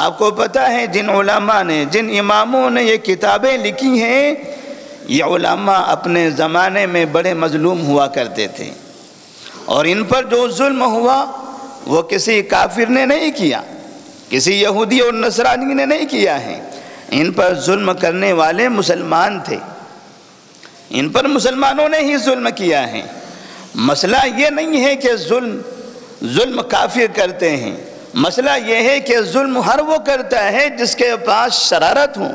آپ کو پتہ ہے جن علماء نے، جن اماموں نے یہ کتابیں لکھی ہیں، یہ علماء اپنے زمانے میں بڑے مظلوم ہوا کرتے تھے، اور ان پر جو ظلم ہوا وہ کسی کافر نے نہیں کیا، کسی یہودی اور نصرانی نے نہیں کیا ہے، ان پر ظلم کرنے والے مسلمان تھے، ان پر مسلمانوں نے ہی ظلم کیا ہے۔ مسئلہ یہ نہیں ہے کہ ظلم کافر کرتے ہیں، مسئلہ یہ ہے کہ ظلم ہر وہ کرتا ہے جس کے پاس شرارت ہو،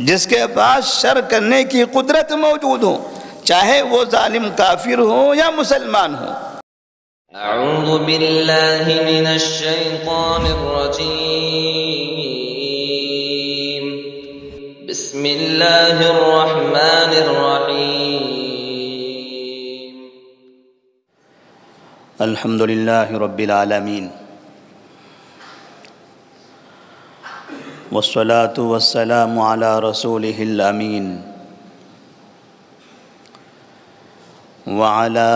جس کے پاس شر کرنے کی قدرت موجود ہو، چاہے وہ ظالم کافر ہو یا مسلمان ہو۔ اعوذ باللہ من الشیطان الرجیم، بسم اللہ الرحمن الرحیم۔ الحمدللہ رب العالمین، والصلاة والسلام علی رسولہ الامین، وعلى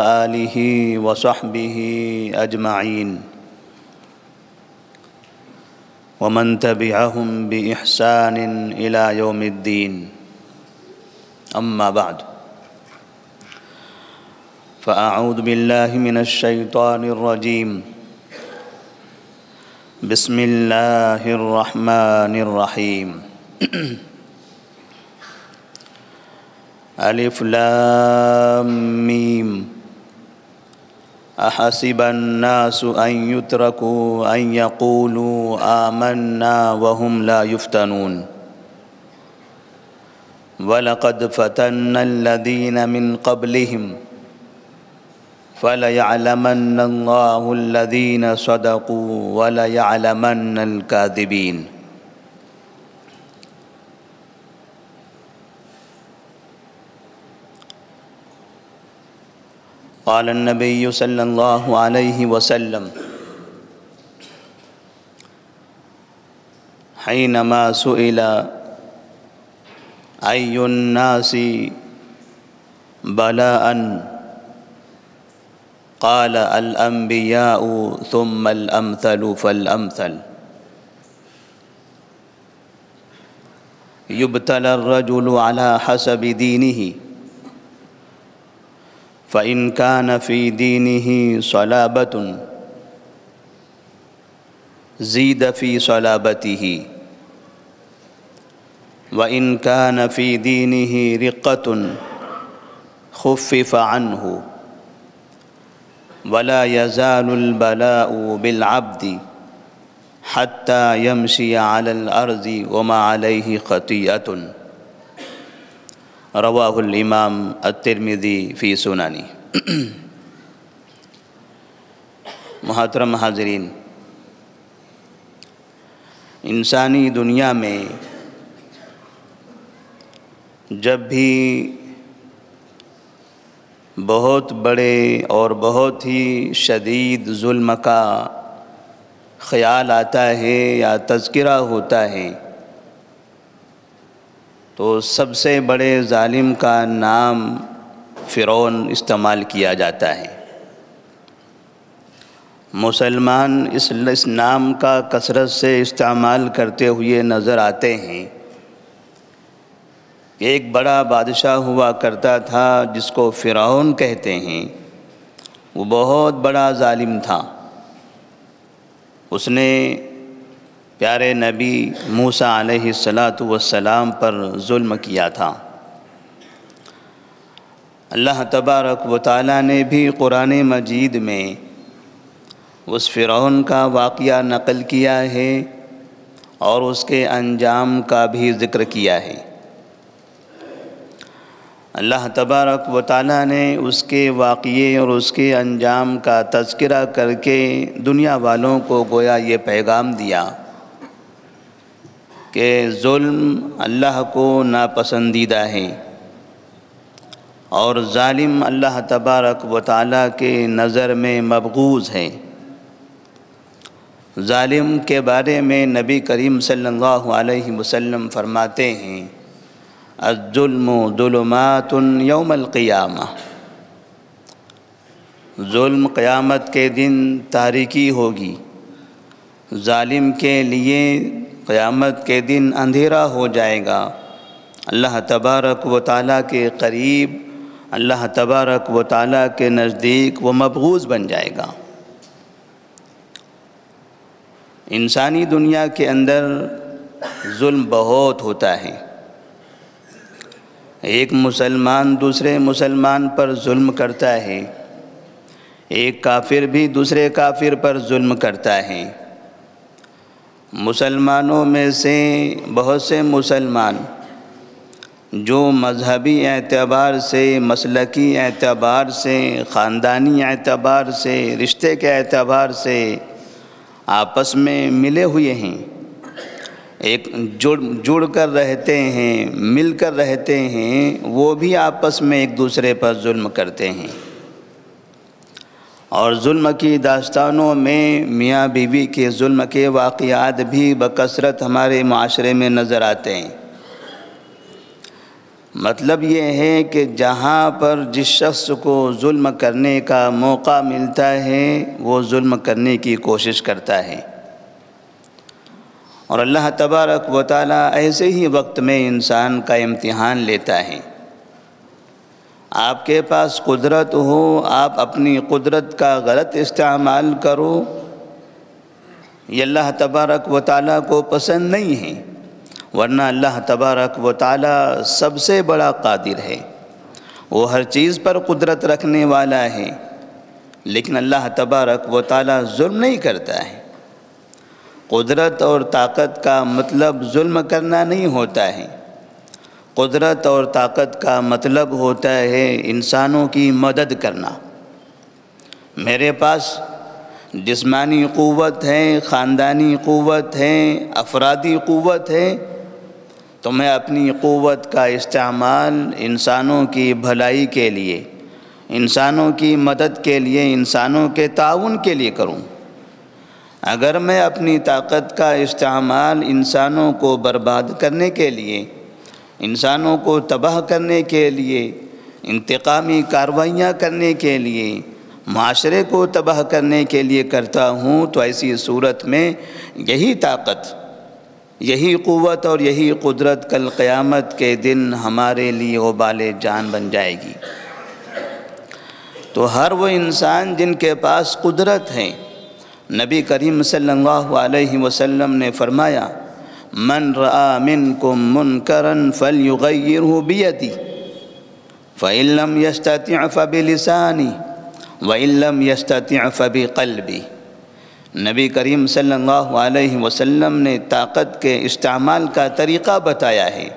آلہ وصحبہ اجمعین، ومن تبعہم بإحسان الى یوم الدین، اما بعد، فاعوذ باللہ من الشیطان الرجیم، بسم اللہ الرحمن الرحیم۔ الف لام میم، احسب الناس ان يتركوا ان يقولوا آمنا وهم لا يفتنون، وَلَقَدْ فَتَنَّا الَّذِينَ مِنْ قَبْلِهِمْ فَلَيَعْلَمَنَّ اللَّهُ الَّذِينَ صَدَقُوا وَلَيَعْلَمَنَّ الْكَاذِبِينَ۔ قال النبي صلی اللہ علیہ وسلم حینما سئل أي الناس بلاء قال الأنبياء ثم الأمثل فالأمثل، يبتلى الرجل على حسب دينه، فإن كان في دينه صلابة زيد في صلابته، وَإِنْ كَانَ فِي دِينِهِ رِقَّةٌ خُفِّفَ عَنْهُ، وَلَا يَزَالُ الْبَلَاءُ بِالْعَبْدِ حَتَّى يَمْشِيَ عَلَى الْأَرْضِ وَمَا عَلَيْهِ خَطِيئَةٌ۔ رواہ الامام الترمذی فی سننہ۔ محترم حاضرین، انسانی دنیا میں جب بھی بہت بڑے اور بہت ہی شدید ظلم کا خیال آتا ہے یا تذکرہ ہوتا ہے تو سب سے بڑے ظالم کا نام فرعون استعمال کیا جاتا ہے۔ مسلمان اس نام کا کثرت سے استعمال کرتے ہوئے نظر آتے ہیں۔ ایک بڑا بادشاہ ہوا کرتا تھا جس کو فرعون کہتے ہیں، وہ بہت بڑا ظالم تھا۔ اس نے پیارے نبی موسیٰ علیہ السلام پر ظلم کیا تھا۔ اللہ تبارک و تعالیٰ نے بھی قرآن مجید میں اس فرعون کا واقعہ نقل کیا ہے اور اس کے انجام کا بھی ذکر کیا ہے۔ اللہ تبارک و تعالیٰ نے اس کے واقعے اور اس کے انجام کا تذکرہ کر کے دنیا والوں کو گویا یہ پیغام دیا کہ ظلم اللہ کو ناپسندیدہ ہے اور ظالم اللہ تبارک و تعالیٰ کے نظر میں مبغوض ہے۔ ظالم کے بارے میں نبی کریم صلی اللہ علیہ وسلم فرماتے ہیں الظلم ظلمات یوم القیامہ، ظلم قیامت کے دن تاریکی ہوگی، ظالم کے لیے قیامت کے دن اندھیرا ہو جائے گا، اللہ تبارک و تعالیٰ کے قریب، اللہ تبارک و تعالیٰ کے نزدیک وہ مبغوض بن جائے گا۔ انسانی دنیا کے اندر ظلم بہت ہوتا ہے۔ ایک مسلمان دوسرے مسلمان پر ظلم کرتا ہے، ایک کافر بھی دوسرے کافر پر ظلم کرتا ہے۔ مسلمانوں میں سے بہت سے مسلمان جو مذہبی اعتبار سے، مسلکی اعتبار سے، خاندانی اعتبار سے، رشتے کے اعتبار سے آپس میں ملے ہوئے ہیں، ایک جڑ کر رہتے ہیں، مل کر رہتے ہیں، وہ بھی آپس میں ایک دوسرے پر ظلم کرتے ہیں۔ اور ظلم کی داستانوں میں میاں بیوی کے ظلم کے واقعات بھی بکثرت ہمارے معاشرے میں نظر آتے ہیں۔ مطلب یہ ہے کہ جہاں پر جس شخص کو ظلم کرنے کا موقع ملتا ہے وہ ظلم کرنے کی کوشش کرتا ہے، اور اللہ تبارک و تعالیٰ ایسے ہی وقت میں انسان کا امتحان لیتا ہے۔ آپ کے پاس قدرت ہو، آپ اپنی قدرت کا غلط استعمال کرو، یہ اللہ تبارک و تعالیٰ کو پسند نہیں ہے، ورنہ اللہ تبارک و تعالیٰ سب سے بڑا قادر ہے، وہ ہر چیز پر قدرت رکھنے والا ہے، لیکن اللہ تبارک و تعالیٰ ظلم نہیں کرتا ہے۔ قدرت اور طاقت کا مطلب ظلم کرنا نہیں ہوتا ہے، قدرت اور طاقت کا مطلب ہوتا ہے انسانوں کی مدد کرنا۔ میرے پاس جسمانی قوت ہے، خاندانی قوت ہے، افرادی قوت ہے، تو میں اپنی قوت کا استعمال انسانوں کی بھلائی کے لیے، انسانوں کی مدد کے لیے، انسانوں کے تعاون کے لیے کروں۔ اگر میں اپنی طاقت کا استعمال انسانوں کو برباد کرنے کے لیے، انسانوں کو تباہ کرنے کے لیے، انتقامی کارروائیاں کرنے کے لیے، معاشرے کو تباہ کرنے کے لیے کرتا ہوں، تو ایسی صورت میں یہی طاقت، یہی قوت اور یہی قدرت کل قیامت کے دن ہمارے لیے وبال جان بن جائے گی۔ تو ہر وہ انسان جن کے پاس قدرت ہے، نبی کریم صلی اللہ علیہ وسلم نے فرمایا، من رأى منکم منکرا فلیغیرہ بیدی فإن لم یستطع فبلسانی وإن لم یستطع فبقلبی۔ نبی کریم صلی اللہ علیہ وسلم نے طاقت کے استعمال کا طریقہ بتایا ہے۔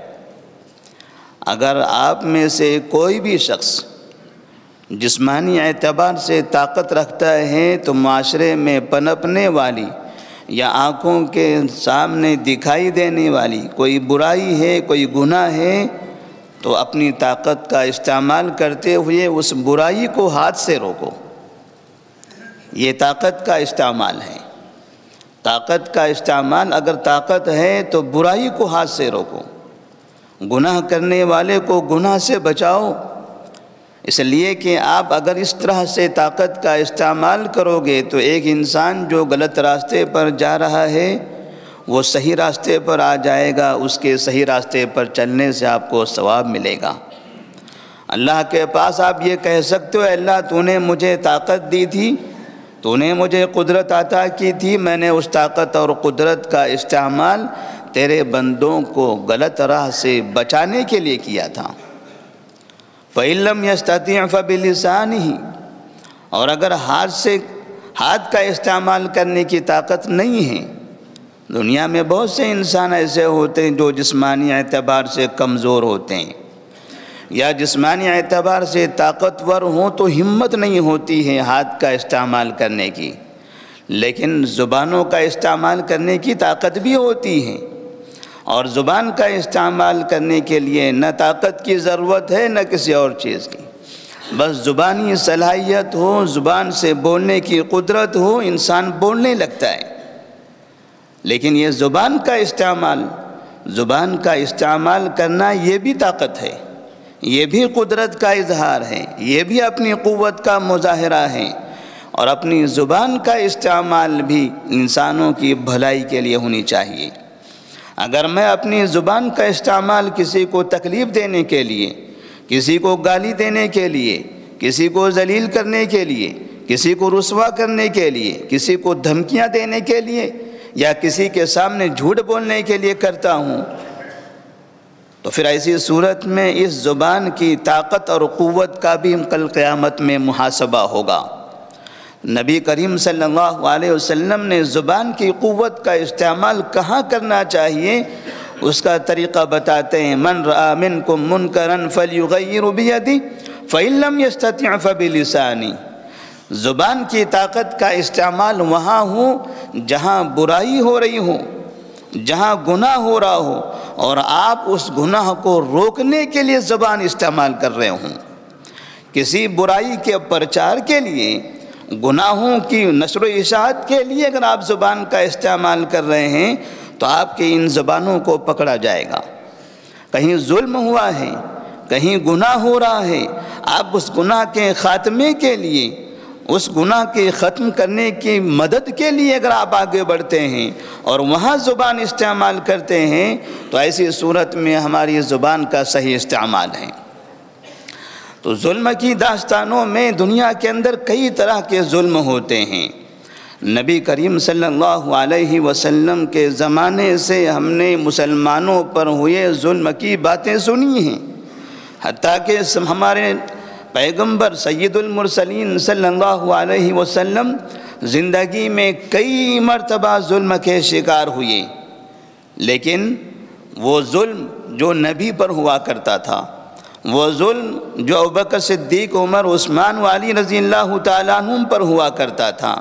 اگر آپ میں سے کوئی بھی شخص جسمانی اعتبار سے طاقت رکھتا ہے تو معاشرے میں پنپنے والی یا آنکھوں کے سامنے دکھائی دینے والی کوئی برائی ہے، کوئی گناہ ہے، تو اپنی طاقت کا استعمال کرتے ہوئے اس برائی کو ہاتھ سے روکو۔ یہ طاقت کا استعمال ہے۔ طاقت کا استعمال، اگر طاقت ہے تو برائی کو ہاتھ سے روکو، گناہ کرنے والے کو گناہ سے بچاؤ، اس لیے کہ آپ اگر اس طرح سے طاقت کا استعمال کرو گے تو ایک انسان جو غلط راستے پر جا رہا ہے وہ صحیح راستے پر آ جائے گا، اس کے صحیح راستے پر چلنے سے آپ کو ثواب ملے گا۔ اللہ کے پاس آپ یہ کہہ سکتے ہو، اللہ تو نے مجھے طاقت دی تھی، تو نے مجھے قدرت عطا کی تھی، میں نے اس طاقت اور قدرت کا استعمال تیرے بندوں کو غلط راہ سے بچانے کے لیے کیا تھا۔ فَإِن لَّمْ يَسْتَطِعْ فَبِلِسَانِهِ، اور اگر ہاتھ کا استعمال کرنے کی طاقت نہیں ہے، دنیا میں بہت سے انسان ایسے ہوتے ہیں جو جسمانی اعتبار سے کمزور ہوتے ہیں یا جسمانی اعتبار سے طاقتور ہوں تو ہمت نہیں ہوتی ہے ہاتھ کا استعمال کرنے کی، لیکن زبانوں کا استعمال کرنے کی طاقت بھی ہوتی ہے، اور زبان کا استعمال کرنے کے لیے نہ طاقت کی ضرورت ہے نہ کسی اور چیز کی، بس زبانی صلاحیت ہو، زبان سے بولنے کی قدرت ہو، انسان بولنے لگتا ہے۔ لیکن یہ زبان کا استعمال کرنا یہ بھی طاقت ہے، یہ بھی قدرت کا اظہار ہے، یہ بھی اپنی قوت کا مظاہرہ ہے، اور اپنی زبان کا استعمال بھی انسانوں کی بھلائی کے لیے ہونی چاہیے۔ اگر میں اپنی زبان کا استعمال کسی کو تکلیف دینے کے لیے، کسی کو گالی دینے کے لیے، کسی کو ذلیل کرنے کے لیے، کسی کو رسوا کرنے کے لیے، کسی کو دھمکیاں دینے کے لیے، یا کسی کے سامنے جھوٹ بولنے کے لیے کرتا ہوں، تو پھر ایسی صورت میں اس زبان کی طاقت اور قوت کا بھی کل قیامت میں محاسبہ ہوگا۔ نبی کریم صلی اللہ علیہ وسلم نے زبان کی قوت کا استعمال کہاں کرنا چاہیے اس کا طریقہ بتاتے ہیں۔ من رأى منکم منکرا فلیغیر بیدہ فإن لم یستطع فبلسانہ۔ زبان کی طاقت کا استعمال وہاں ہو جہاں برائی ہو رہی ہو، جہاں گناہ ہو رہا ہو، اور آپ اس گناہ کو روکنے کے لیے زبان استعمال کر رہے ہوں۔ کسی برائی کے پرچار کے لیے، گناہوں کی نشر و اشاعت کے لیے اگر آپ زبان کا استعمال کر رہے ہیں تو آپ کی ان زبانوں کو پکڑا جائے گا۔ کہیں ظلم ہوا ہے، کہیں گناہ ہو رہا ہے، آپ اس گناہ کے خاتمے کے لیے، اس گناہ کے ختم کرنے کی مدد کے لیے اگر آپ آگے بڑھتے ہیں اور وہاں زبان استعمال کرتے ہیں تو ایسی صورت میں ہماری زبان کا صحیح استعمال ہے۔ تو ظلم کی داستانوں میں دنیا کے اندر کئی طرح کے ظلم ہوتے ہیں۔ نبی کریم صلی اللہ علیہ وسلم کے زمانے سے ہم نے مسلمانوں پر ہوئے ظلم کی باتیں سنی ہیں، حتیٰ کہ ہمارے پیغمبر سید المرسلین صلی اللہ علیہ وسلم زندگی میں کئی مرتبہ ظلم کے شکار ہوئے، لیکن وہ ظلم جو نبی پر ہوا کرتا تھا، وہ ظلم جو ابوبکر صدیق، عمر، عثمان والی رضی اللہ تعالیٰ عنہم پر ہوا کرتا تھا،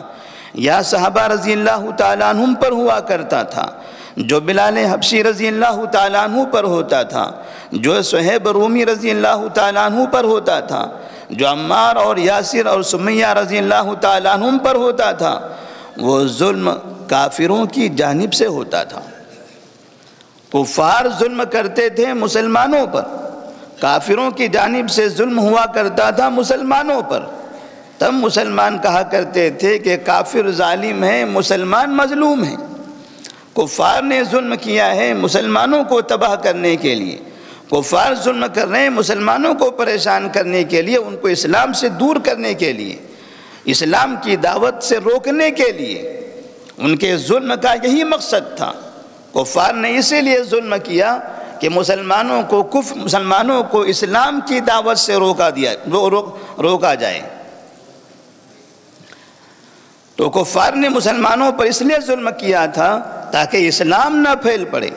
یا صحابہ رضی اللہ تعالیٰ عنہم پر ہوا کرتا تھا، جو بلال حبشی رضی اللہ تعالیٰ عنہ پر ہوتا تھا، جو صہیب رومی رضی اللہ تعالیٰ عنہ پر ہوتا تھا، جو عمار اور یاسر اور سمیہ رضی اللہ تعالیٰ عنہم پر ہوتا تھا، وہ ظلم کافروں کی جانب سے ہوتا تھا۔ کفار ظلم کرتے تھے مسلمانوں پر، کافروں کی جانب سے ظلم ہوا کرتا تھا مسلمانوں پر۔ تب مسلمان کہا کرتے تھے کہ کافر ظالم ہے، مسلمان مظلوم ہے۔ کفار نے ظلم کیا ہے مسلمانوں کو تباہ کرنے کے لیے، کفار ظلم کر رہے ہیں مسلمانوں کو پریشان کرنے کے لیے، ان کو اسلام سے دور کرنے کے لیے، اسلام کی دعوت سے روکنے کے لیے۔ ان کے ظلم کا یہی مقصد تھا۔ کفار نے اسی لیے ظلم کیا کہ مسلمانوں کو اسلام کی دعوت سے روکا جائے۔ تو کفار نے مسلمانوں پر اس لیے ظلم کیا تھا تاکہ اسلام نہ پھیل پڑے،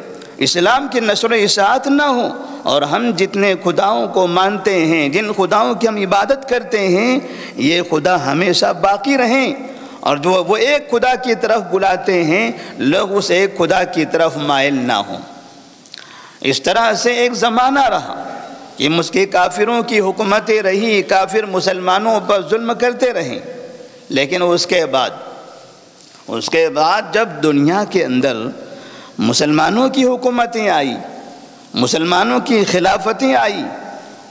اسلام کی نشر و اشاعت نہ ہو، اور ہم جتنے خداؤں کو مانتے ہیں، جن خداؤں کی ہم عبادت کرتے ہیں، یہ خدا ہمیشہ باقی رہیں، اور جو وہ ایک خدا کی طرف بلاتے ہیں لوگ اس ایک خدا کی طرف مائل نہ ہوں۔ اس طرح سے ایک زمانہ رہا کہ کافروں کی حکومتیں رہی، کافر مسلمانوں پر ظلم کرتے رہیں، لیکن اس کے بعد جب دنیا کے اندر مسلمانوں کی حکومتیں آئی، مسلمانوں کی خلافتیں آئی،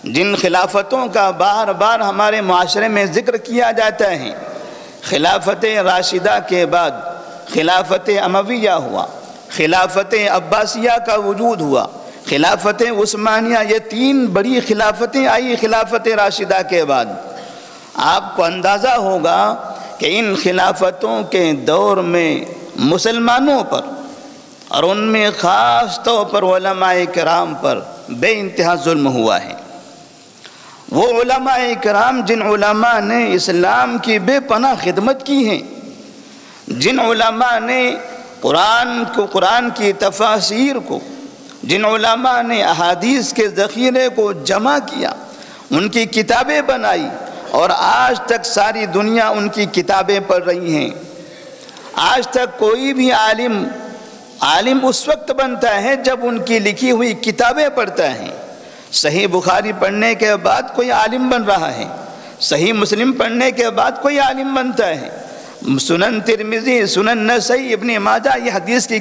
جن خلافتوں کا بار بار ہمارے معاشرے میں ذکر کیا جاتا ہے، خلافت راشدہ کے بعد خلافت امویہ ہوا، خلافت عباسیہ کا وجود ہوا، خلافت عثمانیہ، یہ تین بڑی خلافتیں آئی خلافت راشدہ کے بعد۔ آپ کو اندازہ ہوگا کہ ان خلافتوں کے دور میں مسلمانوں پر، اور ان میں خاص طور پر علماء کرام پر بے انتہا ظلم ہوا ہے۔ وہ علماء کرام جن علماء نے اسلام کی بے پناہ خدمت کی ہے، جن علماء نے قرآن کی تفاسیر کو، جن علماء نے احادیث کے ذخیرے کو جمع کیا، ان کی کتابیں بنائی، اور آج تک ساری دنیا ان کی کتابیں پڑھ رہی ہیں۔ آج تک کوئی بھی عالم اس وقت بنتا ہے جب ان کی لکھی ہوئی کتابیں پڑھتا ہے۔ صحیح بخاری پڑھنے کے بعد کوئی عالم بن رہا ہے، صحیح مسلم پڑھنے کے بعد کوئی عالم بنتا ہے، سنن ترمذی، سنن نسائی، ابن ماجہ، یہ حدیث کی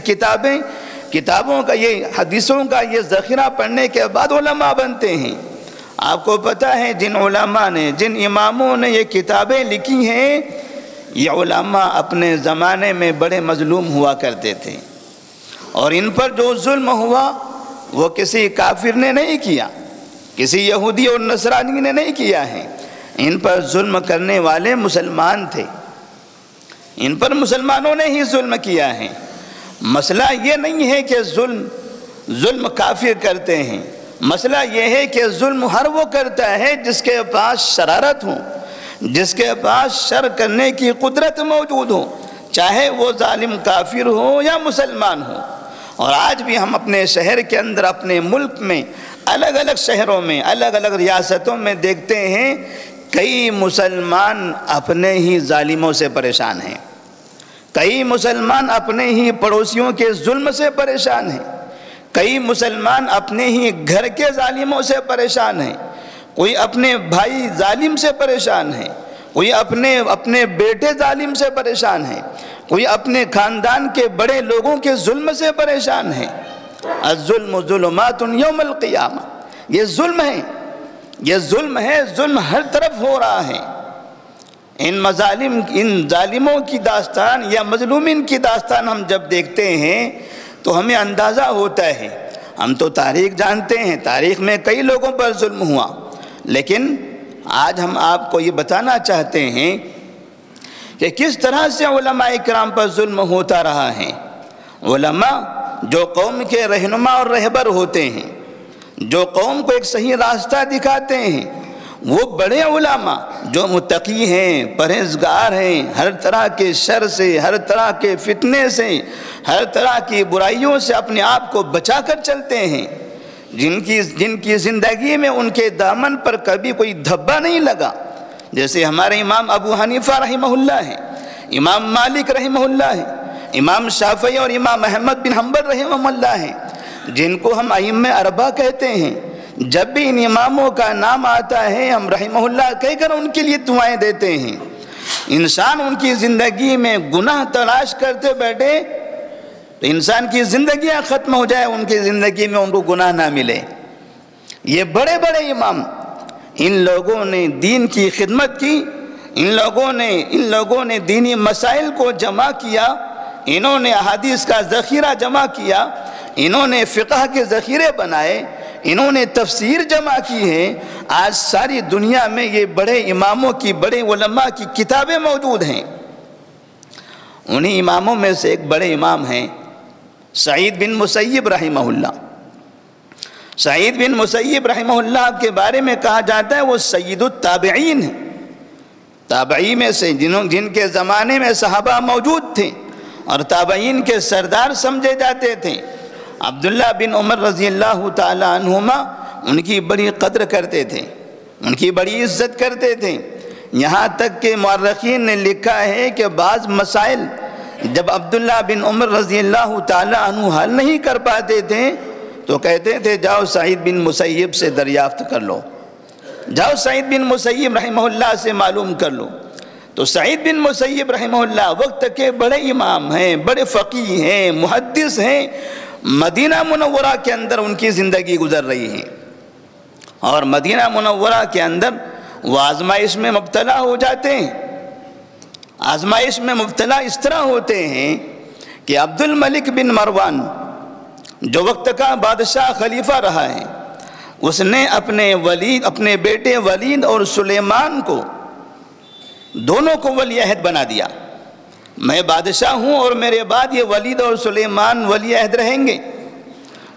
کتابوں کا، یہ حدیثوں کا یہ ذخیرہ پڑھنے کے بعد علماء بنتے ہیں۔ آپ کو پتہ ہے جن علماء نے، جن اماموں نے یہ کتابیں لکھی ہیں، یہ علماء اپنے زمانے میں بڑے مظلوم ہوا کرتے تھے، اور ان پر جو ظلم ہوا وہ کسی کافر نے نہیں کیا، کسی یہودی اور نصرانی نے نہیں کیا ہے، ان پر ظلم کرنے والے مسلمان تھے، ان پر مسلمانوں نے ہی ظلم کیا ہے۔ مسئلہ یہ نہیں ہے کہ ظلم کافر کرتے ہیں، مسئلہ یہ ہے کہ ظلم ہر وہ کرتا ہے جس کے پاس شرارت ہو، جس کے پاس شر کرنے کی قدرت موجود ہو، چاہے وہ ظالم کافر ہو یا مسلمان ہو۔ اور آج بھی ہم اپنے شہر کے اندر، اپنے ملک میں، الگ الگ شہروں میں، الگ الگ ریاستوں میں دیکھتے ہیں کئی مسلمان اپنے ہی ظالموں سے پریشان ہیں، کئی مسلمان اپنے ہی پڑوسیوں کے ظلم سے پریشان ہیں، کئی مسلمان اپنے ہی گھر کے ظالموں سے پریشان ہیں، کوئی اپنے بھائی ظالم سے پریشان ہے، کوئی اپنے بیٹے ظالم سے پریشان ہے، کوئی اپنے خاندان کے بڑے لوگوں کے ظلم سے پریشان ہے۔ الظلم ظلمات یوم القیامہ، یہ ظلم ہے، یہ ظلم ہے، ظلم ہر طرف ہو رہا ہے۔ ان ظالموں کی داستان یا مظلومین کی داستان ہم جب دیکھتے ہیں تو ہمیں اندازہ ہوتا ہے، ہم تو تاریخ جانتے ہیں، تاریخ میں کئی لوگوں پر ظلم ہوا، لیکن آج ہم آپ کو یہ بتانا چاہتے ہیں کہ کس طرح سے علماء کرام پر ظلم ہوتا رہا ہے۔ علماء جو قوم کے رہنما اور رہبر ہوتے ہیں، جو قوم کو ایک صحیح راستہ دکھاتے ہیں، وہ بڑے علماء جو متقی ہیں، پرہیزگار ہیں، ہر طرح کے شر سے، ہر طرح کے فتنے سے، ہر طرح کی برائیوں سے اپنے آپ کو بچا کر چلتے ہیں، جن کی زندگی میں ان کے دامن پر کبھی کوئی دھبا نہیں لگا، جیسے ہمارے امام ابو حنیفہ رحمہ اللہ ہے، امام مالک رحمہ اللہ ہے، امام شافعی اور امام احمد بن حنبل رحمہ اللہ ہیں، جن کو ہم ائمہ اربعہ کہتے ہیں۔ جب بھی ان اماموں کا نام آتا ہے ہم رحمہ اللہ کہہ کر ان کے لیے دعائیں دیتے ہیں۔ انسان ان کی زندگی میں گناہ تلاش کرتے بیٹھے تو انسان کی زندگیاں ختم ہو جائے، ان کی زندگی میں ان کو گناہ نہ ملے۔ یہ بڑے بڑے امام، ان لوگوں نے دین کی خدمت کی، ان لوگوں نے دینی مسائل کو جمع کیا، انہوں نے احادیث کا ذخیرہ جمع کیا، انہوں نے فقہ کے ذخیرے بنائے، انہوں نے تفسیر جمع کی ہے۔ آج ساری دنیا میں یہ بڑے اماموں کی، بڑے علماء کی کتابیں موجود ہیں۔ انہی اماموں میں سے ایک بڑے امام ہیں سعید بن مسیب رحمہ اللہ۔ سعید بن مسیب رحمہ اللہ کے بارے میں کہا جاتا ہے وہ سید التابعین ہیں، تابعی میں سے جن کے زمانے میں صحابہ موجود تھے اور تابعین کے سردار سمجھے جاتے تھے۔ عبداللہ بن عمر رضی اللہ تعالی عنہما ان کی بڑی قدر کرتے تھے، ان کی بڑی عزت کرتے تھے، یہاں تک کہ مورخین نے لکھا ہے کہ بعض مسائل جب عبداللہ بن عمر رضی اللہ تعالی عنہ حل نہیں کر پاتے تھے تو کہتے تھے جاؤ سعید بن مسیب سے دریافت کر لو، جاؤ سعید بن مسیب رحمہ اللہ سے معلوم کر لو۔ تو سعید بن مسیب رحمہ اللہ وقت کے بڑے امام ہیں، بڑے فقیہ ہیں، محدث ہیں، مدینہ منورہ کے اندر ان کی زندگی گزر رہی ہے، اور مدینہ منورہ کے اندر وہ آزمائش میں مبتلا ہو جاتے ہیں۔ آزمائش میں مبتلا اس طرح ہوتے ہیں کہ عبد الملک بن مروان جو وقت کا بادشاہ خلیفہ رہا ہے، اس نے اپنے بیٹے ولید اور سلیمان کو، دونوں کو ولی عہد بنا دیا۔ میں بادشاہ ہوں اور میرے بعد یہ ولید اور سلیمان ولی عہد رہیں گے،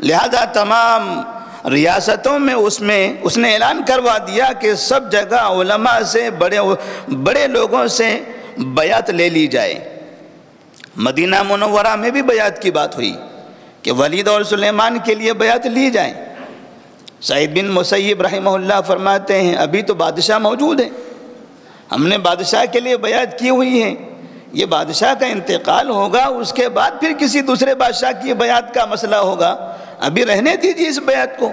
لہذا تمام ریاستوں میں اس نے اعلان کروا دیا کہ سب جگہ علماء سے، بڑے لوگوں سے بیعت لے لی جائے۔ مدینہ منورہ میں بھی بیعت کی بات ہوئی کہ ولید اور سلیمان کے لیے بیعت لی جائے۔ سعید بن مسیب رحمہ اللہ فرماتے ہیں ابھی تو بادشاہ موجود ہے، ہم نے بادشاہ کے لیے بیعت کی ہوئی ہے، یہ بادشاہ کا انتقال ہوگا، اس کے بعد پھر کسی دوسرے بادشاہ کی بیعت کا مسئلہ ہوگا، ابھی رہنے دیجیے اس بیعت کو۔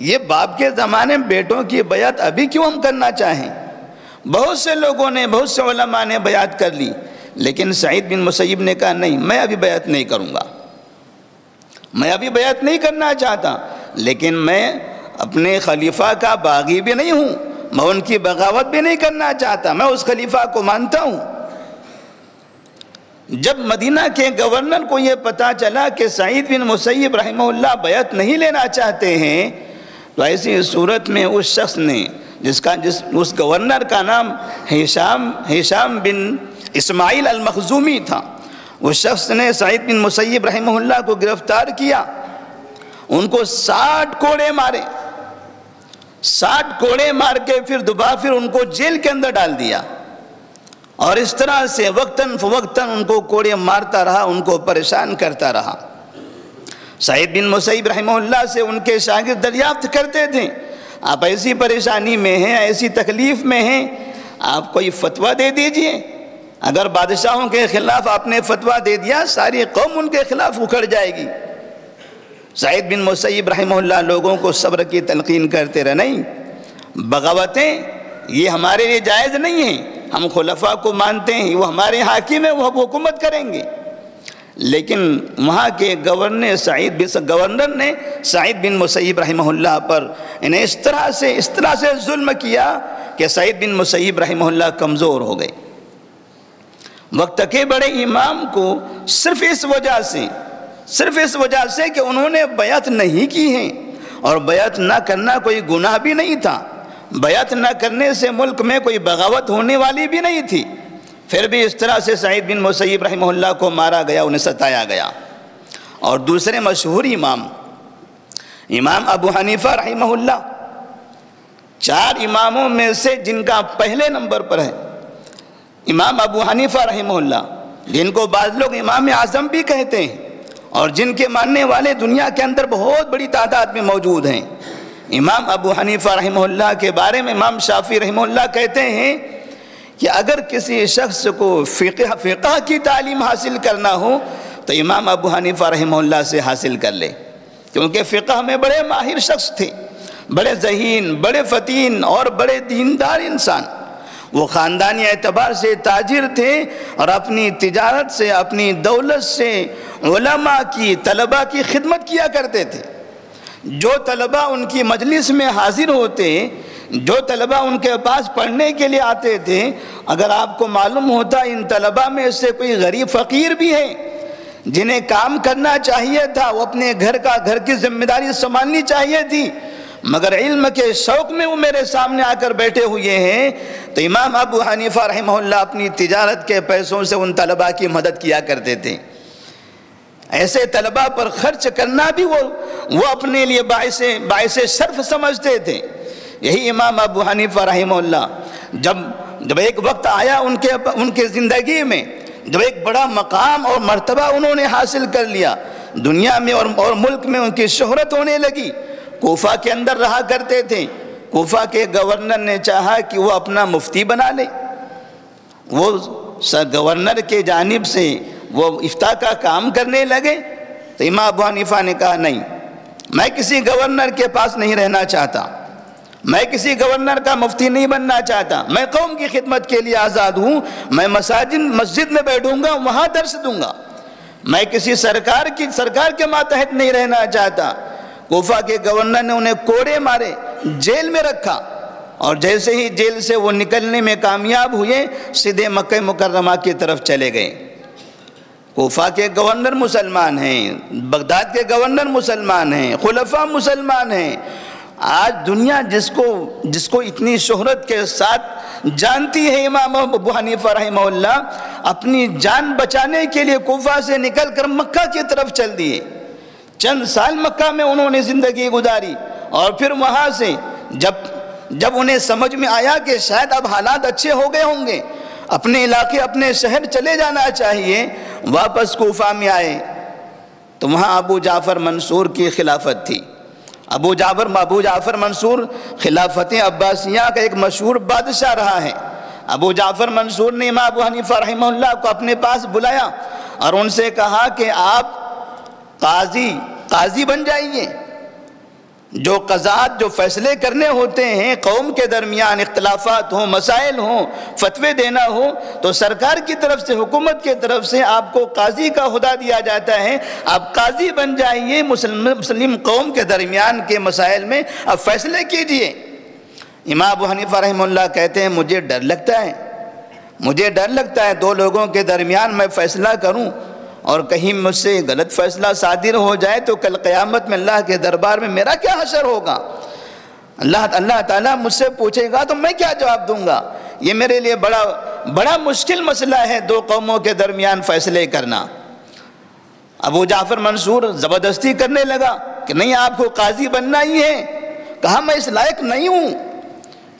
یہ باپ کے زمانے میں بیٹوں کی بیعت ابھی کیوں ہم کرنا چاہیں؟ بہت سے لوگوں نے، بہت سے علماء نے بیعت کر لی، لیکن سعید بن مسیب نے کہا نہیں، میں ابھی بیعت نہیں کروں گا، میں ابھی بیعت نہیں کرنا چاہتا، لیکن میں اپنے خلیفہ کا باغی بھی نہیں ہوں، میں ان کی بغاوت بھی نہیں کرنا چاہتا، میں اس خلیفہ کو مانتا ہوں۔ جب مدینہ کے گورنر کو یہ پتا چلا کہ سعید بن مسیب رحمہ اللہ بیعت نہیں لینا چاہتے ہیں، تو ایسی صورت میں اس شخص نے اس گورنر کا نام ہشام بن اسماعیل المخزومی تھا، اس شخص نے سعید بن مسیب رحمہ اللہ کو گرفتار کیا، ان کو 60 کوڑے مارے، 60 کوڑے مار کے پھر ان کو جیل کے اندر ڈال دیا، اور اس طرح سے وقتاً فوقتاً ان کو کوڑے مارتا رہا، ان کو پریشان کرتا رہا۔ سعید بن مسیب رحمہ اللہ سے ان کے شاگرد دریافت کرتے تھے، آپ ایسی پریشانی میں ہیں، ایسی تکلیف میں ہیں، آپ کوئی فتویٰ دے دیجئے۔ اگر بادشاہوں کے خلاف آپ نے فتویٰ دے دیا، ساری قوم ان کے خلاف اکھڑ جائے گی۔ سعید بن مسیب رحمہ اللہ لوگوں کو صبر کی تلقین کرتے رہے، نہیں، بغاوتیں یہ ہمارے لیے جائز نہیں ہیں، ہم خلفاء کو مانتے ہیں، وہ ہمارے حاکم ہیں، وہ حکومت کریں گے۔ لیکن وہاں کے گورنر نے سعید بن مسیب رحمہ اللہ پر انہیں اس طرح سے ظلم کیا کہ سعید بن مسیب رحمہ اللہ کمزور ہو گئے۔ وقت کے بڑے امام کو صرف اس وجہ سے کہ انہوں نے بیعت نہیں کی ہے، اور بیعت نہ کرنا کوئی گناہ بھی نہیں تھا، بیعت نہ کرنے سے ملک میں کوئی بغاوت ہونے والی بھی نہیں تھی، پھر بھی اس طرح سے سعید بن مسیب رحمہ اللہ کو مارا گیا، انہیں ستایا گیا۔ اور دوسرے مشہور امام ابو حنیفہ رحمہ اللہ، 4 اماموں میں سے جن کا پہلے نمبر پر ہے امام ابو حنیفہ رحمہ اللہ، جن کو بعض لوگ امام اعظم بھی کہتے ہیں، اور جن کے ماننے والے دنیا کے اندر بہت بڑی تعداد میں موجود ہیں۔ امام ابو حنیفہ رحمہ اللہ کے بارے میں امام شافعی رحمہ اللہ کہتے ہیں کہ اگر کسی شخص کو فقہ کی تعلیم حاصل کرنا ہو تو امام ابو حنیفہ رحمہ اللہ سے حاصل کر لے، کیونکہ فقہ میں بڑے ماہر شخص تھے، بڑے ذہین، بڑے فتین اور بڑے دیندار انسان۔ وہ خاندانی اعتبار سے تاجر تھے، اور اپنی تجارت سے، اپنی دولت سے علماء کی، طلباء کی خدمت کیا کرتے تھے۔ جو طلباء ان کی مجلس میں حاضر ہوتے، جو طلباء ان کے پاس پڑھنے کے لیے آتے تھے، اگر آپ کو معلوم ہوتا ان طلباء میں سے کوئی غریب فقیر بھی ہے جنہیں کام کرنا چاہیے تھا، وہ اپنے گھر کی ذمہ داری سنبھالنی چاہیے تھی، مگر علم کے شوق میں وہ میرے سامنے آ کر بیٹھے ہوئے ہیں، تو امام ابو حنیفہ رحمہ اللہ اپنی تجارت کے پیسوں سے ان طلباء کی مدد کیا کرتے تھے۔ ایسے طلباء پر خرچ کرنا بھی وہ اپنے لیے باعث شرف سمجھتے تھے۔ یہی امام ابو حنیفہ رحمہ اللہ جب ایک وقت آیا ان کے زندگی میں، جب ایک بڑا مقام اور مرتبہ انہوں نے حاصل کر لیا، دنیا میں اور ملک میں ان کی شہرت ہونے لگی، کوفہ کے اندر رہا کرتے تھے، کوفہ کے گورنر نے چاہا کہ وہ اپنا مفتی بنا لے، وہ گورنر کے جانب سے وہ افتاء کا کام کرنے لگے، تو امام ابو حنیفہ نے کہا نہیں، میں کسی گورنر کے پاس نہیں رہنا چاہتا، میں کسی گورنر کا مفتی نہیں بننا چاہتا، میں قوم کی خدمت کے لیے آزاد ہوں، میں مسجد میں بیٹھوں گا، وہاں درس دوں گا، میں کسی سرکار کے ماتحت نہیں رہنا چاہتا۔ کوفہ کے گورنر نے انہیں کوڑے مارے، جیل میں رکھا، اور جیسے ہی جیل سے وہ نکلنے میں کامیاب ہوئے، سیدھے مکہ مکرمہ کی طرف چلے گئے۔ کوفہ کے گورنر مسلمان ہیں، بغداد کے گورنر مسلمان ہیں، خلفاء مسلمان ہیں۔ آج دنیا جس کو اتنی شہرت کے ساتھ جانتی ہے، امام ابو حنیفہ رحمہ اللہ اپنی جان بچانے کے لیے کوفہ سے نکل کر مکہ کی طرف چل دیے۔ چند سال مکہ میں انہوں نے زندگی گزاری، اور پھر وہاں سے جب انہیں سمجھ میں آیا کہ شاید اب حالات اچھے ہو گئے ہوں گے، اپنے علاقے، اپنے شہر چلے جانا چاہیے، واپس کوفہ میں آئے، تو وہاں ابو جعفر منصور کی خلافت تھی۔ ابو جعفر منصور خلافت عباسیہ کا ایک مشہور بادشاہ رہا ہے۔ ابو جعفر منصور نے امام ابو حنیفہ رحمہ اللہ کو اپنے پاس بلایا اور ان سے کہا کہ آپ قاضی بن جائیے، جو قضات، جو فیصلے کرنے ہوتے ہیں، قوم کے درمیان اختلافات ہوں، مسائل ہوں، فتوے دینا ہو، تو سرکار کی طرف سے، حکومت کی طرف سے آپ کو قاضی کا عہدہ دیا جاتا ہے، آپ قاضی بن جائیے، مسلم قوم کے درمیان کے مسائل میں آپ فیصلے کیجئے۔ امام ابو حنیفہ رحمہ اللہ کہتے ہیں مجھے ڈر لگتا ہے، مجھے ڈر لگتا ہے دو لوگوں کے درمیان میں فیصلہ کروں اور کہیں مجھ سے غلط فیصلہ صادر ہو جائے تو کل قیامت میں اللہ کے دربار میں میرا کیا حشر ہوگا؟ اللہ تعالیٰ مجھ سے پوچھے گا تو میں کیا جواب دوں گا؟ یہ میرے لیے بڑا مشکل مسئلہ ہے دو قوموں کے درمیان فیصلے کرنا۔ ابو جعفر منصور زبردستی کرنے لگا کہ نہیں، آپ کو قاضی بننا ہی ہے۔ کہا میں اس لائق نہیں ہوں،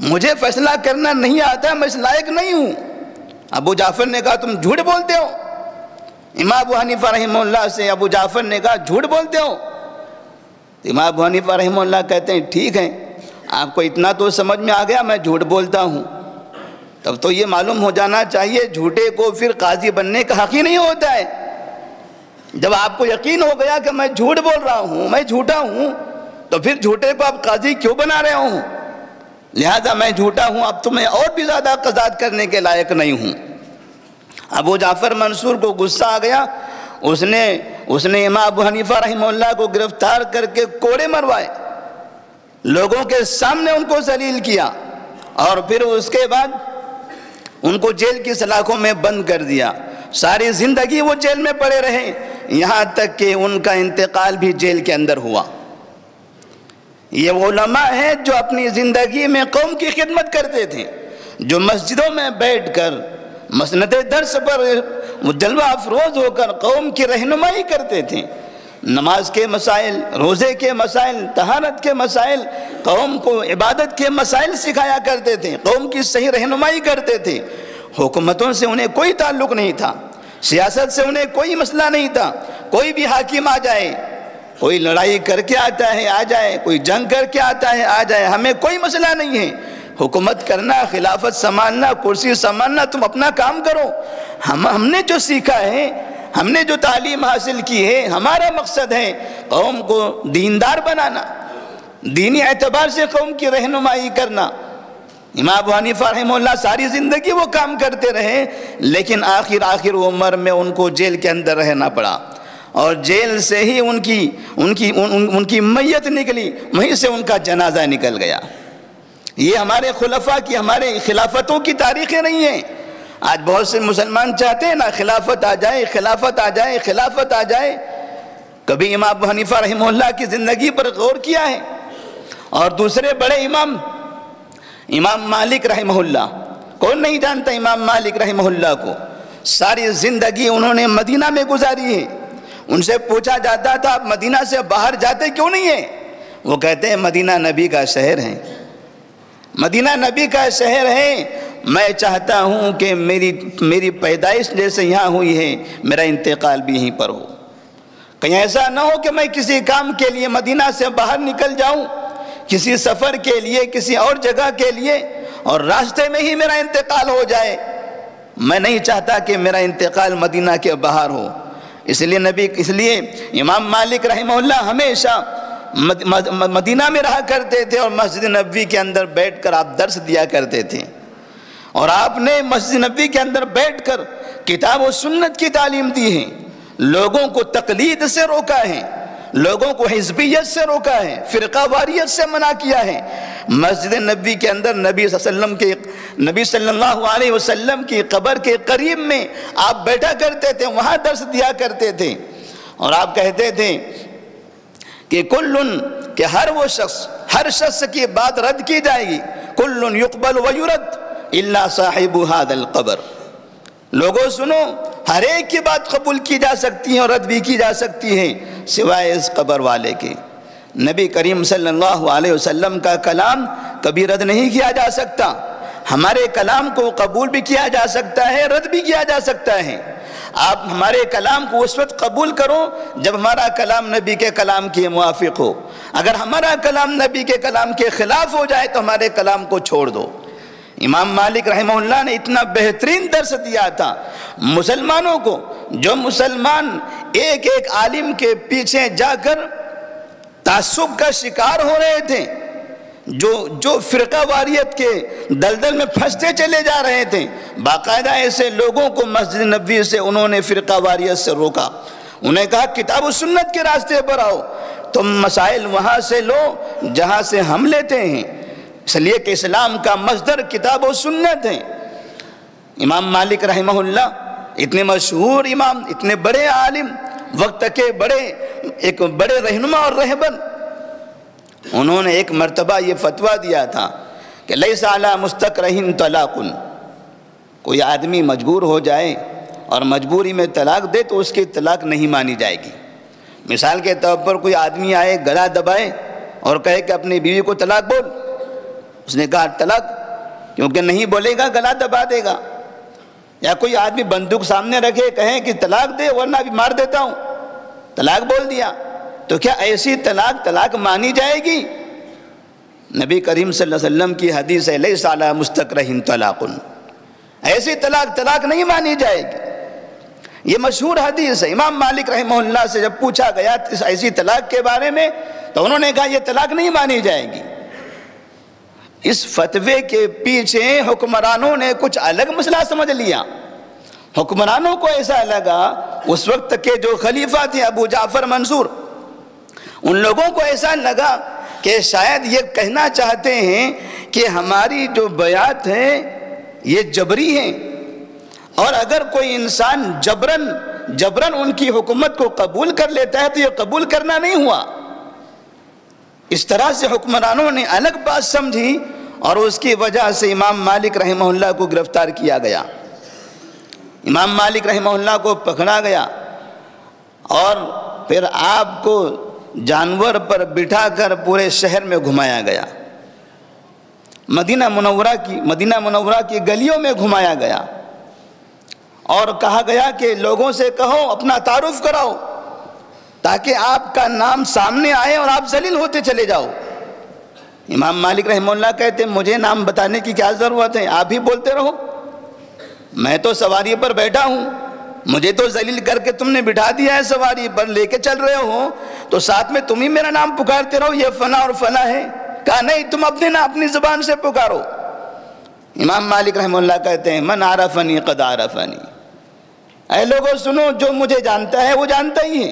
مجھے فیصلہ کرنا نہیں آتا، میں اس لائق نہیں ہوں۔ ابو جعفر نے کہا تم جھوٹ بولتے ہو۔ امام ابو حنیفہ رحمہ اللہ سے ابو جعفر نے کہا جھوٹ بولتے ہو۔ امام ابو حنیفہ رحمہ اللہ کہتے ہیں ٹھیک ہے، آپ کو اتنا تو سمجھ میں آ گیا میں جھوٹ بولتا ہوں، تب تو یہ معلوم ہو جانا چاہیے جھوٹے کو پھر قاضی بننے کا حق ہی نہیں ہوتا ہے۔ جب آپ کو یقین ہو گیا کہ میں جھوٹ بول رہا ہوں، میں جھوٹا ہوں، تو پھر جھوٹے کو آپ قاضی کیوں بنا رہے ہوں؟ لہذا میں جھوٹا ہوں، اب تو میں اور بھی زیادہ قضات کرنے کے لائق نہیں ہوں۔ ابو جعفر منصور کو غصہ آ گیا، اس نے امام ابو حنیفہ رحمہ اللہ کو گرفتار کر کے کوڑے مروائے، لوگوں کے سامنے ان کو ذلیل کیا، اور پھر اس کے بعد ان کو جیل کی سلاخوں میں بند کر دیا۔ ساری زندگی وہ جیل میں پڑے رہے، یہاں تک کہ ان کا انتقال بھی جیل کے اندر ہوا۔ یہ علماء ہیں جو اپنی زندگی میں قوم کی خدمت کرتے تھے، جو مسجدوں میں بیٹھ کر مسند درس پر جلوہ افروز ہو کر قوم کی رہنمائی کرتے تھے۔ نماز کے مسائل، روزے کے مسائل، طہارت کے مسائل، قوم کو عبادت کے مسائل سکھایا کرتے تھے، قوم کی صحیح رہنمائی کرتے تھے۔ حکومتوں سے انہیں کوئی تعلق نہیں تھا، سیاست سے انہیں کوئی مسئلہ نہیں تھا۔ کوئی بھی حاکم آ جائے، کوئی لڑائی کر کے آتا ہے آ جائے، کوئی جنگ کر کے آتا ہے آ جائے، ہمیں کوئی مسئلہ نہیں ہے۔ حکومت کرنا، خلافت سنبھالنا، کرسی سنبھالنا، تم اپنا کام کرو۔ ہم نے جو سیکھا ہے، ہم نے جو تعلیم حاصل کی ہے، ہمارا مقصد ہے قوم کو دیندار بنانا، دینی اعتبار سے قوم کی رہنمائی کرنا۔ امام ابو حنیفہ رحمہ اللہ ساری زندگی وہ کام کرتے رہے، لیکن آخر عمر میں ان کو جیل کے اندر رہنا پڑا، اور جیل سے ہی ان کی میت نکلی، وہیں سے ان کا جنازہ نکل گیا۔ یہ ہمارے خلفاء کی، ہمارے خلافتوں کی تاریخیں نہیں ہیں۔ آج بہت سے مسلمان چاہتے ہیں نا خلافت آ جائے، خلافت آ جائے، خلافت آ جائے۔ کبھی امام ابو حنیفہ رحمہ اللہ کی زندگی پر غور کیا ہے؟ اور دوسرے بڑے امام مالک رحمہ اللہ، کون نہیں جانتا امام مالک رحمہ اللہ کو؟ ساری زندگی انہوں نے مدینہ میں گزاری ہے۔ ان سے پوچھا جاتا تھا آپ مدینہ سے باہر جاتے کیوں نہیں ہیں؟ وہ کہتے ہیں مدینہ نبی کا شہر ہے، مدینہ نبی کا شہر ہے، میں چاہتا ہوں کہ میری پیدائش جیسے یہاں ہوئی ہے میرا انتقال بھی یہیں پر ہو۔ کہیں ایسا نہ ہو کہ میں کسی کام کے لیے مدینہ سے باہر نکل جاؤں، کسی سفر کے لیے، کسی اور جگہ کے لیے، اور راستے میں ہی میرا انتقال ہو جائے۔ میں نہیں چاہتا کہ میرا انتقال مدینہ کے باہر ہو۔ اس لیے امام مالک رحمہ اللہ ہمیشہ مدینہ میں رہا کرتے تھے، اور مسجد نبوی کے اندر بیٹھ کر آپ درس دیا کرتے تھے، اور آپ نے مسجد نبوی کے اندر بیٹھ کر کتاب و سنت کی تعلیم دی ہے، لوگوں کو تقلید سے روکا ہے، لوگوں کو حزبیت سے روکا ہے، فرقہ واریت سے منع کیا ہے۔ مسجد نبوی کے اندر نبی صلی اللہ علیہ وسلم کی قبر کے قریب میں آپ بیٹھا کرتے تھے، وہاں درس دیا کرتے تھے، اور آپ کہتے تھے کہ ہر شخص کی بات رد کی جائے گی، کل یقبل ویرد الا صاحب هذا القبر۔ لوگوں سنو، ہر ایک کی بات قبول کی جا سکتی ہے اور رد بھی کی جا سکتی ہے سوائے اس قبر والے کے۔ نبی کریم صلی اللہ علیہ وسلم کا کلام کبھی رد نہیں کیا جا سکتا، ہمارے کلام کو قبول بھی کیا جا سکتا ہے، رد بھی کیا جا سکتا ہے۔ آپ ہمارے کلام کو اس وقت قبول کرو جب ہمارا کلام نبی کے کلام کے موافق ہو، اگر ہمارا کلام نبی کے کلام کے خلاف ہو جائے تو ہمارے کلام کو چھوڑ دو۔ امام مالک رحمہ اللہ نے اتنا بہترین درس دیا تھا مسلمانوں کو، جو مسلمان ایک ایک عالم کے پیچھے جا کر تعصب کا شکار ہو رہے تھے، جو فرقہ واریت کے دلدل میں پھنستے چلے جا رہے تھے، باقاعدہ ایسے لوگوں کو مسجد نبوی سے انہوں نے فرقہ واریت سے روکا۔ انہیں کہا کتاب و سنت کے راستے پر آؤ، تم مسائل وہاں سے لو جہاں سے ہم لیتے ہیں، اس لیے کہ اسلام کا مصدر کتاب و سنت ہے۔ امام مالک رحمہ اللہ اتنے مشہور امام، اتنے بڑے عالم، وقت کے ایک بڑے رہنما اور رہبر، انہوں نے ایک مرتبہ یہ فتویٰ دیا تھا کہ لیس علی مستکرہ طلاق، کوئی آدمی مجبور ہو جائے اور مجبوری میں طلاق دے تو اس کی طلاق نہیں مانی جائے گی۔ مثال کے طور پر کوئی آدمی آئے، گلا دبائے اور کہے کہ اپنی بیوی کو طلاق بول، اس نے کہا طلاق، کیونکہ نہیں بولے گا گلا دبا دے گا۔ یا کوئی آدمی بندوق سامنے رکھے کہیں کہ طلاق دے ورنہ ابھی مار دیتا ہوں، طلاق بول دیا، تو کیا ایسی طلاق مانی جائے گی؟ نبی کریم صلی اللہ علیہ وسلم کی حدیث ہے لیس علی مستکرہ طلاق، ایسی طلاق نہیں مانی جائے گی۔ یہ مشہور حدیث ہے۔ امام مالک رحمہ اللہ سے جب پوچھا گیا ایسی طلاق کے بارے میں تو انہوں نے کہا یہ طلاق نہیں مانی جائے گی۔ اس فتوے کے پیچھے حکمرانوں نے کچھ الگ مسئلہ سمجھ لیا۔ حکمرانوں کو ایسا لگا، اس وقت کے جو خلیفہ تھے ابو جعفر منصور، ان لوگوں کو ایسا لگا کہ شاید یہ کہنا چاہتے ہیں کہ ہماری جو بیعت ہے یہ جبری ہیں، اور اگر کوئی انسان جبرن ان کی حکومت کو قبول کر لیتا ہے تو یہ قبول کرنا نہیں ہوا۔ اس طرح سے حکمرانوں نے الگ بات سمجھی اور اس کی وجہ سے امام مالک رحمہ اللہ کو گرفتار کیا گیا۔ امام مالک رحمہ اللہ کو پکڑا گیا اور پھر آپ کو جانور پر بٹھا کر پورے شہر میں گھمایا گیا، مدینہ منورہ کی گلیوں میں گھمایا گیا اور کہا گیا کہ لوگوں سے کہو اپنا تعارف کراؤ تاکہ آپ کا نام سامنے آئے اور آپ ذلیل ہوتے چلے جاؤ۔ امام مالک رحمہ اللہ کہتے مجھے نام بتانے کی کیا ضرورت ہے، آپ ہی بولتے رہو، میں تو سواری پر بیٹھا ہوں، مجھے تو ذلیل کر کے تم نے بٹھا دیا ہے، سواری پر لے کے چل رہے ہو تو ساتھ میں تم ہی میرا نام پکارتے رہو، یہ فلاں اور فلاں ہے۔ کہا نہیں، تم اپنی زبان سے پکارو۔ امام مالک رحمہ اللہ کہتے ہیں من عرفنی قد عرفنی، اے لوگوں سنو، جو مجھے جانتا ہے وہ جانتا ہی ہے۔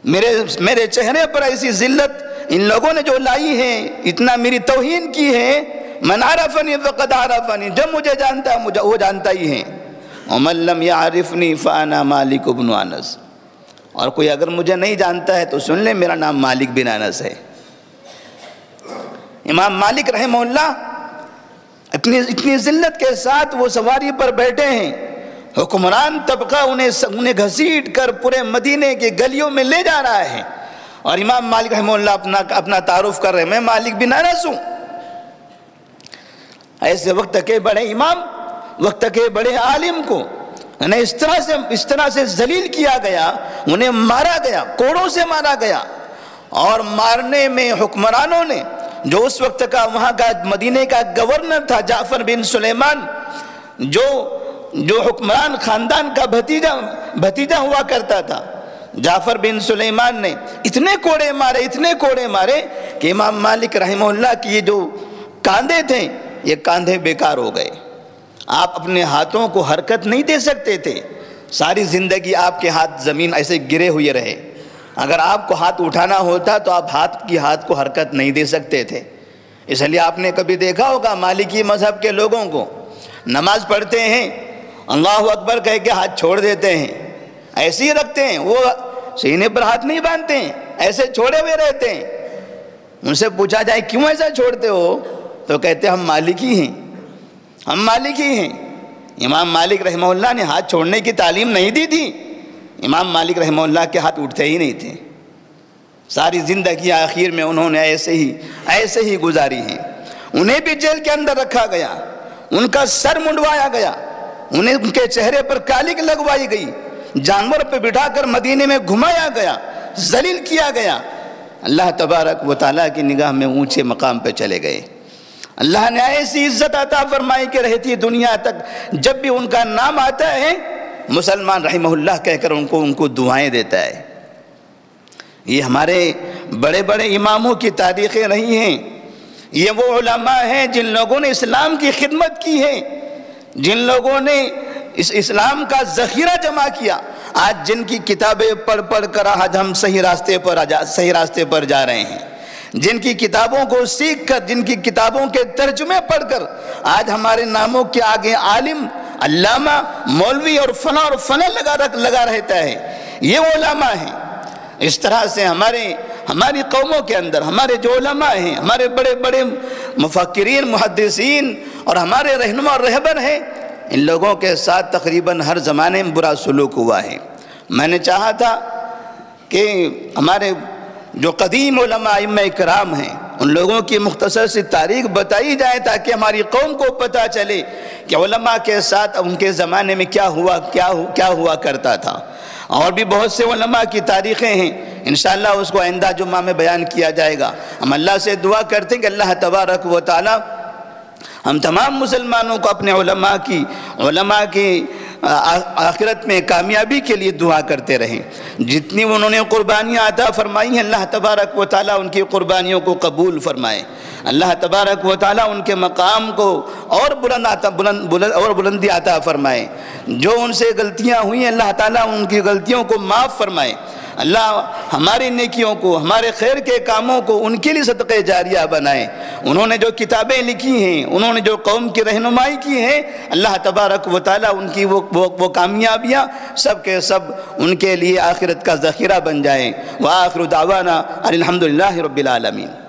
میرے چہرے پر ایسی ذلت ان لوگوں نے جو لائی ہے، اتنا میری توہین کی ہے، من عرفنی فقد عرفنی، جب مجھے جانتا ہے وہ جانتا ہی ہے۔ ومن لم يعرفنی فانا مالک بن انس، اور کوئی اگر مجھے نہیں جانتا ہے تو سن لے میرا نام مالک بن انس ہے۔ امام مالک رحمہ اللہ اتنی ذلت کے ساتھ وہ سواری پر بیٹھے ہیں، حکمران طبقہ انہیں گھسیٹ کر پورے مدینے کی گلیوں میں لے جا رہا ہے، اور امام مالک رحمہ اللہ اپنا تعارف کر رہے ہیں، میں مالک بن انس ہوں۔ ایسے وقت کے بڑے امام، وقت کے بڑے عالم کو انہیں اس طرح سے ذلیل کیا گیا، انہیں مارا گیا، کوڑوں سے مارا گیا، اور مارنے میں حکمرانوں نے، جو اس وقت کا وہاں کا مدینے کا گورنر تھا جعفر بن سلیمان، جو حکمران خاندان کا بھتیجا ہوا کرتا تھا، جعفر بن سلیمان نے اتنے کوڑے مارے کہ امام مالک رحمہ اللہ کی یہ جو کاندھے تھے یہ کاندھے بیکار ہو گئے۔ آپ اپنے ہاتھوں کو حرکت نہیں دے سکتے تھے، ساری زندگی آپ کے ہاتھ زمین ایسے گرے ہوئے رہے۔ اگر آپ کو ہاتھ اٹھانا ہوتا تو آپ ہاتھ کو حرکت نہیں دے سکتے تھے۔ اس لیے آپ نے کبھی دیکھا ہوگا مالکی مذہب کے لوگوں کو، نماز پڑھتے ہیں اللہ اکبر کہہ کے ہاتھ چھوڑ دیتے ہیں، ایسے ہی رکھتے ہیں، وہ سینے پر ہاتھ نہیں باندھتے ہیں، ایسے چھوڑے ہوئے رہتے ہیں۔ ان سے پوچھا جائے کیوں ایسا چھوڑتے ہو تو کہتے ہم مالکی ہیں۔ امام مالک رحمہ اللہ نے ہاتھ چھوڑنے کی تعلیم نہیں دی تھی، امام مالک رحمہ اللہ کے ہاتھ اٹھتے ہی نہیں تھے۔ ساری زندگی آخر میں انہوں نے ایسے ہی گزاری ہیں۔ انہیں بھی جیل کے اندر رکھا گیا، ان کا سر منڈوایا گیا، ان کے چہرے پر کالک لگوائی گئی، جانور پہ بٹھا کر مدینے میں گھمایا گیا، ذلیل کیا گیا۔ اللہ تبارک و تعالیٰ کی نگاہ میں اونچے مقام پہ چلے گئے۔ اللہ نے ایسی عزت عطا فرمائی کہ رہتی دنیا تک جب بھی ان کا نام آتا ہے مسلمان رحمہ اللہ کہہ کر ان کو دعائیں دیتا ہے۔ یہ ہمارے بڑے بڑے اماموں کی تاریخیں رہی ہیں۔ یہ وہ علماء ہیں جن لوگوں نے اسلام کی خدمت کی ہے، جن لوگوں نے اس اسلام کا ذخیرہ جمع کیا، آج جن کی کتابیں پڑھ کر آج ہم صحیح راستے پر جا رہے ہیں۔ جن کی کتابوں کو سیکھ کر، جن کی کتابوں کے ترجمے پڑھ کر آج ہمارے ناموں کے آگے عالم، علامہ، مولوی اور فلاں لگا رہتا ہے، یہ علماء ہیں۔ اس طرح سے ہماری قوموں کے اندر ہمارے جو علماء ہیں، ہمارے بڑے بڑے مفکرین، محدثین اور ہمارے رہنما اور رہبر ہیں، ان لوگوں کے ساتھ تقریباً ہر زمانے میں برا سلوک ہوا ہے۔ میں نے چاہا تھا کہ ہمارے جو قدیم علماء ائمہ کرام ہیں، ان لوگوں کی مختصر سی تاریخ بتائی جائے تاکہ ہماری قوم کو پتہ چلے کہ علماء کے ساتھ ان کے زمانے میں کیا ہوا کرتا تھا۔ اور بھی بہت سے علماء کی تاریخیں ہیں، انشاءاللہ اس کو آئندہ جمعہ میں بیان کیا جائے گا۔ ہم اللہ سے دعا کرتے ہیں کہ اللہ تبارک و تعالی ہم تمام مسلمانوں کو اپنے علماء کی آخرت میں کامیابی کے لیے دعا کرتے رہیں۔ جتنی انہوں نے قربانیاں عطا فرمائی ہیں، اللہ تبارک و تعالی ان کی قربانیوں کو قبول فرمائے۔ اللہ تبارک و تعالی ان کے مقام کو اور بلندی عطا فرمائے۔ جو ان سے غلطیاں ہوئی ہیں، اللہ تعالی ان کی غلطیوں کو معاف فرمائے۔ اللہ ہماری نیکیوں کو، ہمارے خیر کے کاموں کو ان کے لیے صدقہ جاریہ بنائے۔ انہوں نے جو کتابیں لکھی ہیں، انہوں نے جو قوم کی رہنمائی کی ہے، اللہ تبارک و تعالی ان کی وہ کامیابیاں سب کے سب ان کے لیے آخرت کا ذخیرہ بن جائیں۔ وآخر دعوانا الحمدللہ رب العالمین۔